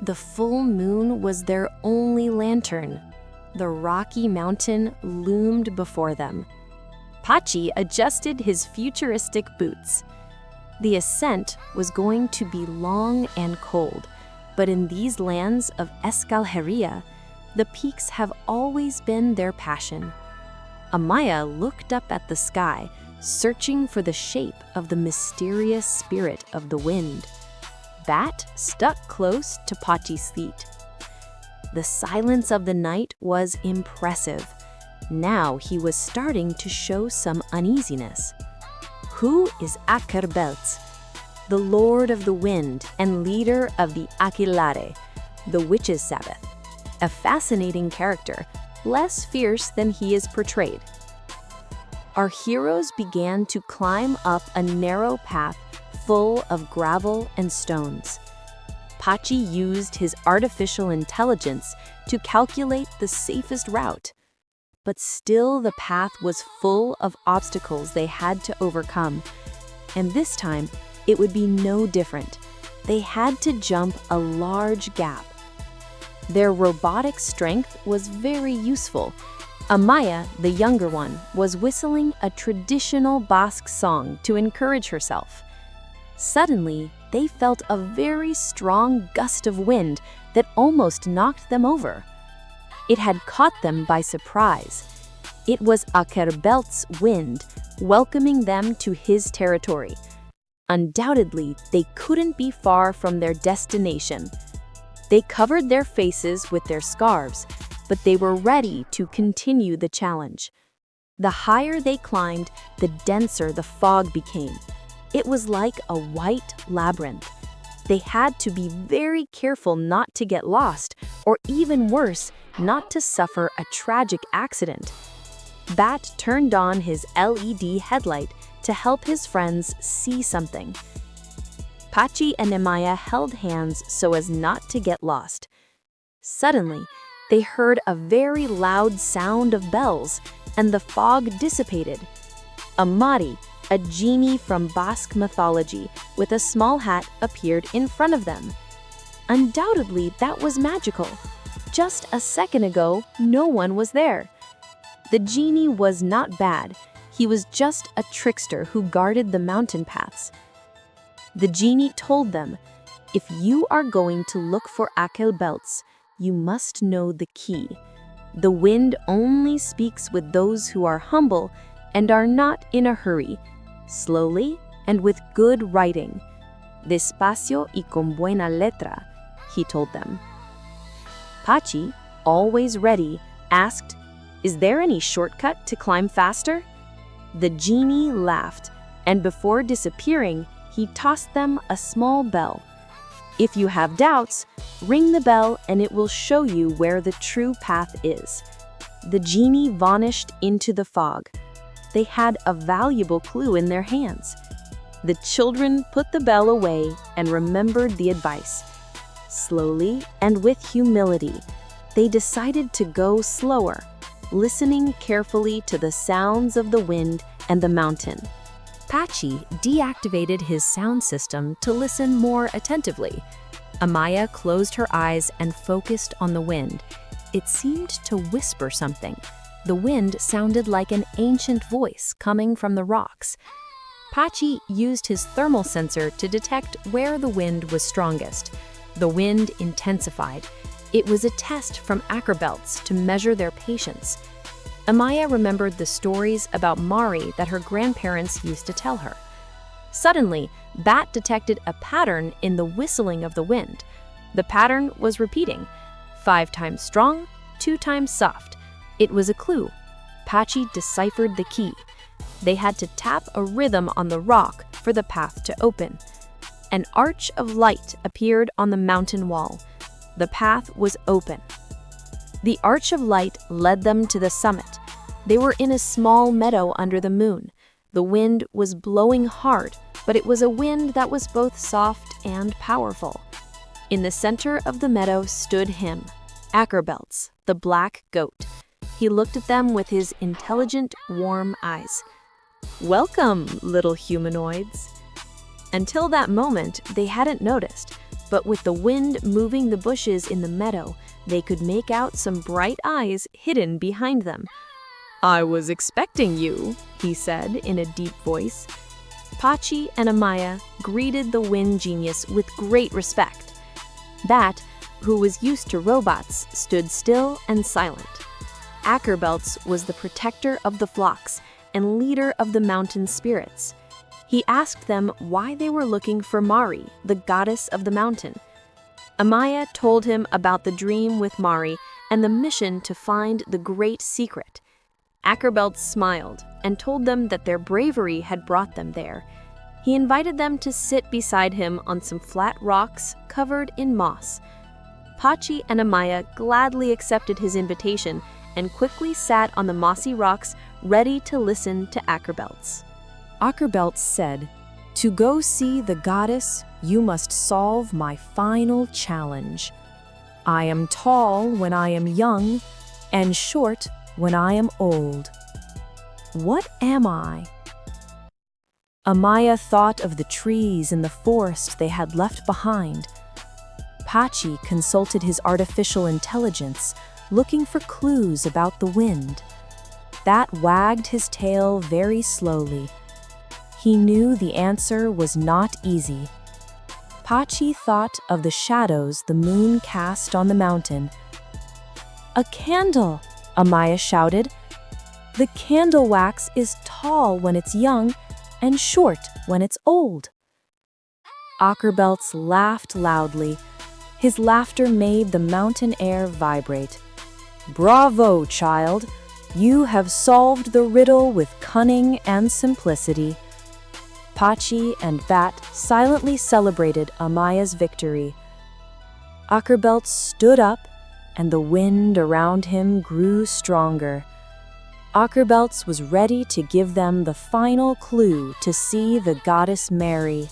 The full moon was their only lantern. The rocky mountain loomed before them. Patxi adjusted his futuristic boots. The ascent was going to be long and cold, but in these lands of Euskal Herria, the peaks have always been their passion. Amaia looked up at the sky, searching for the shape of the mysterious spirit of the wind. Bat stuck close to Patxi's feet. The silence of the night was impressive. Now he was starting to show some uneasiness. Who is Akerbeltz? The Lord of the Wind and leader of the Aquelarre, the Witches' Sabbath. A fascinating character, less fierce than he is portrayed. Our heroes began to climb up a narrow path full of gravel and stones. Patxi used his artificial intelligence to calculate the safest route. But still the path was full of obstacles they had to overcome. And this time, it would be no different. They had to jump a large gap. Their robotic strength was very useful. Amaia, the younger one, was whistling a traditional Basque song to encourage herself. Suddenly, they felt a very strong gust of wind that almost knocked them over. It had caught them by surprise. It was Akerbeltz's wind, welcoming them to his territory. Undoubtedly, they couldn't be far from their destination. They covered their faces with their scarves, but they were ready to continue the challenge. The higher they climbed, the denser the fog became. It was like a white labyrinth. They had to be very careful not to get lost, or even worse, not to suffer a tragic accident. Bat turned on his LED headlight to help his friends see something. Patxi and Amaia held hands so as not to get lost. Suddenly, they heard a very loud sound of bells, and the fog dissipated. A Mari, a genie from Basque mythology, with a small hat appeared in front of them. Undoubtedly, that was magical. Just a second ago, no one was there. The genie was not bad. He was just a trickster who guarded the mountain paths. The genie told them, "If you are going to look for Akerbeltz, you must know the key. The wind only speaks with those who are humble and are not in a hurry, slowly and with good writing. Despacio y con buena letra," he told them. Patxi, always ready, asked, "Is there any shortcut to climb faster?" The genie laughed, and before disappearing, he tossed them a small bell. "If you have doubts, ring the bell and it will show you where the true path is." The genie vanished into the fog. They had a valuable clue in their hands. The children put the bell away and remembered the advice. Slowly and with humility, they decided to go slower, listening carefully to the sounds of the wind and the mountain. Patxi deactivated his sound system to listen more attentively. Amaia closed her eyes and focused on the wind. It seemed to whisper something. The wind sounded like an ancient voice coming from the rocks. Patxi used his thermal sensor to detect where the wind was strongest. The wind intensified. It was a test from Akerbeltz to measure their patience. Amaia remembered the stories about Mari that her grandparents used to tell her. Suddenly, Bat detected a pattern in the whistling of the wind. The pattern was repeating, 5 times strong, 2 times soft. It was a clue. Patxi deciphered the key. They had to tap a rhythm on the rock for the path to open. An arch of light appeared on the mountain wall. The path was open. The arch of light led them to the summit. They were in a small meadow under the moon. The wind was blowing hard, but it was a wind that was both soft and powerful. In the center of the meadow stood him, Akerbeltz, the black goat. He looked at them with his intelligent, warm eyes. "Welcome, little humanoids." Until that moment, they hadn't noticed, but with the wind moving the bushes in the meadow, they could make out some bright eyes hidden behind them. "I was expecting you," he said in a deep voice. Patxi and Amaia greeted the wind genius with great respect. Bat, who was used to robots, stood still and silent. Akerbeltz was the protector of the flocks and leader of the mountain spirits. He asked them why they were looking for Mari, the goddess of the mountain. Amaia told him about the dream with Mari and the mission to find the great secret. Akerbeltz smiled and told them that their bravery had brought them there. He invited them to sit beside him on some flat rocks covered in moss. Patxi and Amaia gladly accepted his invitation and quickly sat on the mossy rocks, ready to listen to Akerbeltz. Akerbeltz said, "To go see the goddess, you must solve my final challenge. I am tall when I am young, and short when I am old. What am I?" Amaia thought of the trees in the forest they had left behind. Patxi consulted his artificial intelligence, looking for clues about the wind. Bat wagged his tail very slowly. He knew the answer was not easy. Patxi thought of the shadows the moon cast on the mountain. "A candle!" Amaia shouted. "The candle wax is tall when it's young and short when it's old." Akerbeltz laughed loudly. His laughter made the mountain air vibrate. "Bravo, child! You have solved the riddle with cunning and simplicity." Patxi and Bat silently celebrated Amaia's victory. Akerbeltz stood up, and the wind around him grew stronger. Akerbeltz was ready to give them the final clue to see the goddess Mary.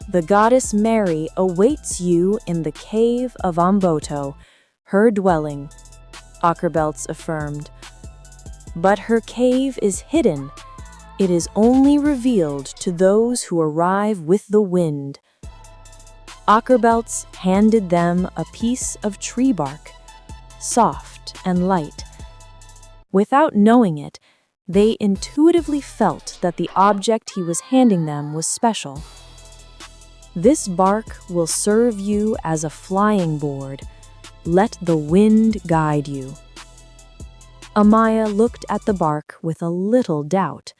"The goddess Mary awaits you in the cave of Amboto, her dwelling," Akerbeltz affirmed. "But her cave is hidden. It is only revealed to those who arrive with the wind." Akerbeltz handed them a piece of tree bark, soft and light. Without knowing it, they intuitively felt that the object he was handing them was special. "This bark will serve you as a flying board. Let the wind guide you." Amaia looked at the bark with a little doubt.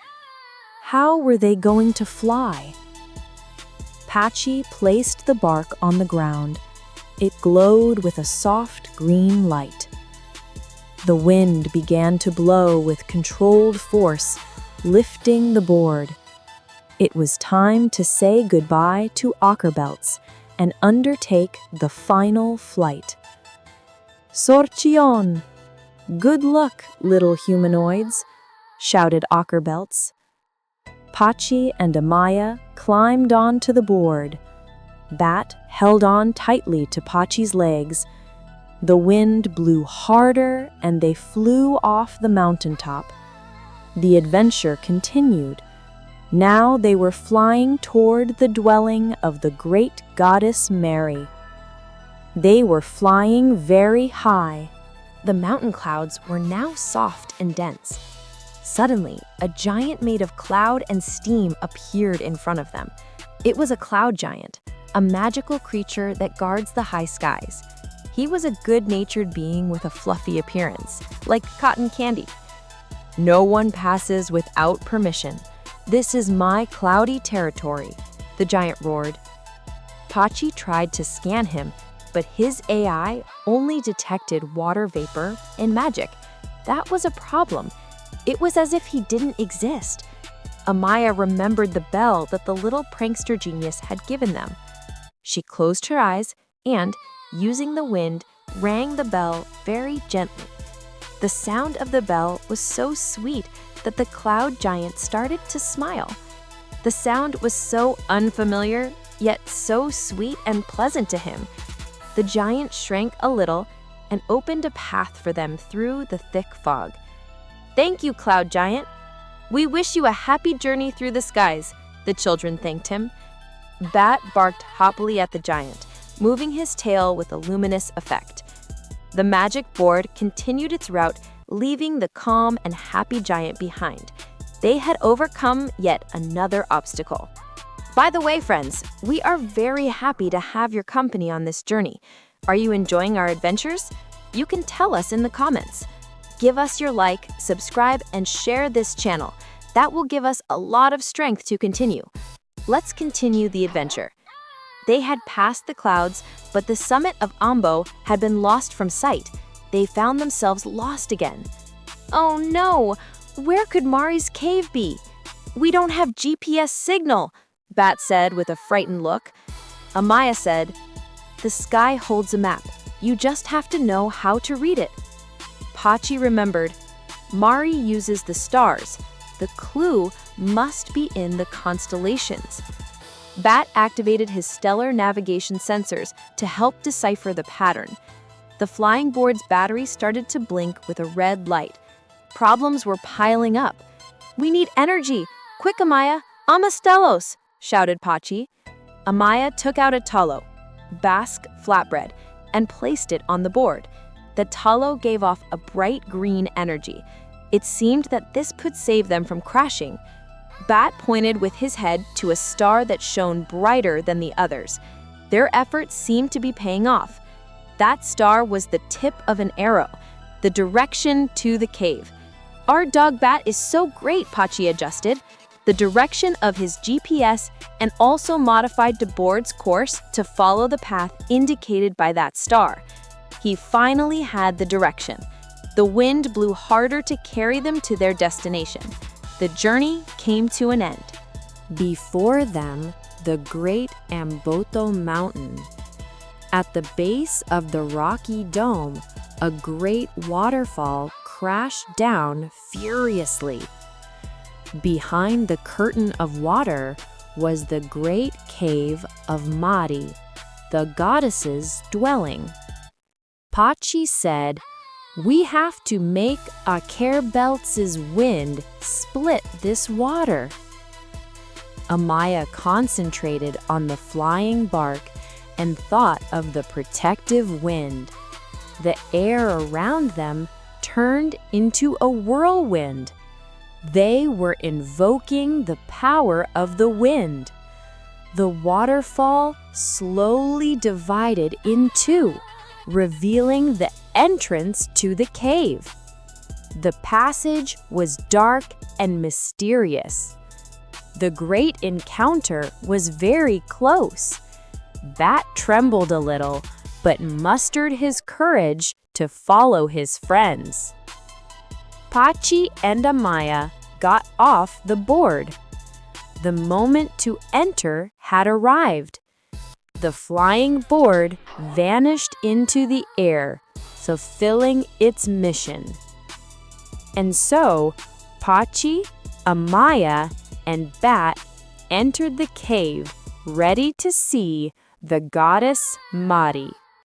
How were they going to fly? Patxi placed the bark on the ground. It glowed with a soft green light. The wind began to blow with controlled force, lifting the board. It was time to say goodbye to Akerbeltz and undertake the final flight. "Sorcion! Good luck, little humanoids!" shouted Akerbeltz. Patxi and Amaia climbed onto the board. Bat held on tightly to Patxi's legs. The wind blew harder and they flew off the mountaintop. The adventure continued. Now they were flying toward the dwelling of the great goddess Mary. They were flying very high. The mountain clouds were now soft and dense. Suddenly, a giant made of cloud and steam appeared in front of them. It was a cloud giant, a magical creature that guards the high skies. He was a good-natured being with a fluffy appearance, like cotton candy. "No one passes without permission. This is my cloudy territory," the giant roared. Patxi tried to scan him, but his AI only detected water vapor and magic. That was a problem. It was as if he didn't exist. Amaia remembered the bell that the little prankster genius had given them. She closed her eyes and, using the wind, rang the bell very gently. The sound of the bell was so sweet that the cloud giant started to smile. The sound was so unfamiliar, yet so sweet and pleasant to him. The giant shrank a little and opened a path for them through the thick fog. "Thank you, Cloud Giant. We wish you a happy journey through the skies," the children thanked him. Bat barked happily at the giant, moving his tail with a luminous effect. The magic board continued its route, leaving the calm and happy giant behind. They had overcome yet another obstacle. By the way, friends, we are very happy to have your company on this journey. Are you enjoying our adventures? You can tell us in the comments. Give us your like, subscribe, and share this channel. That will give us a lot of strength to continue. Let's continue the adventure. They had passed the clouds, but the summit of Ambo had been lost from sight. They found themselves lost again. Oh no! Where could Mari's cave be? We don't have GPS signal, Bat said with a frightened look. Amaia said, "The sky holds a map. You just have to know how to read it." Patxi remembered, Mari uses the stars. The clue must be in the constellations. Bat activated his stellar navigation sensors to help decipher the pattern. The flying board's battery started to blink with a red light. Problems were piling up. "We need energy! Quick, Amaia! Amastelos!" shouted Patxi. Amaia took out a talo, Basque flatbread, and placed it on the board. The talo gave off a bright green energy. It seemed that this could save them from crashing. Bat pointed with his head to a star that shone brighter than the others. Their efforts seemed to be paying off. That star was the tip of an arrow, the direction to the cave. "Our dog Bat is so great," Patxi adjusted the direction of his GPS and also modified the board's course to follow the path indicated by that star. He finally had the direction. The wind blew harder to carry them to their destination. The journey came to an end. Before them, the great Amboto Mountain. At the base of the rocky dome, a great waterfall crashed down furiously. Behind the curtain of water was the great cave of Mari, the goddess's dwelling. Patxi said, "We have to make Akerbeltz's wind split this water." Amaia concentrated on the flying bark and thought of the protective wind. The air around them turned into a whirlwind. They were invoking the power of the wind. The waterfall slowly divided in two, revealing the entrance to the cave. The passage was dark and mysterious. The great encounter was very close. Bat trembled a little, but mustered his courage to follow his friends. Patxi and Amaia got off the board. The moment to enter had arrived. The flying board vanished into the air, fulfilling its mission. And so, Patxi, Amaia, and Bat entered the cave, ready to see the goddess Mari.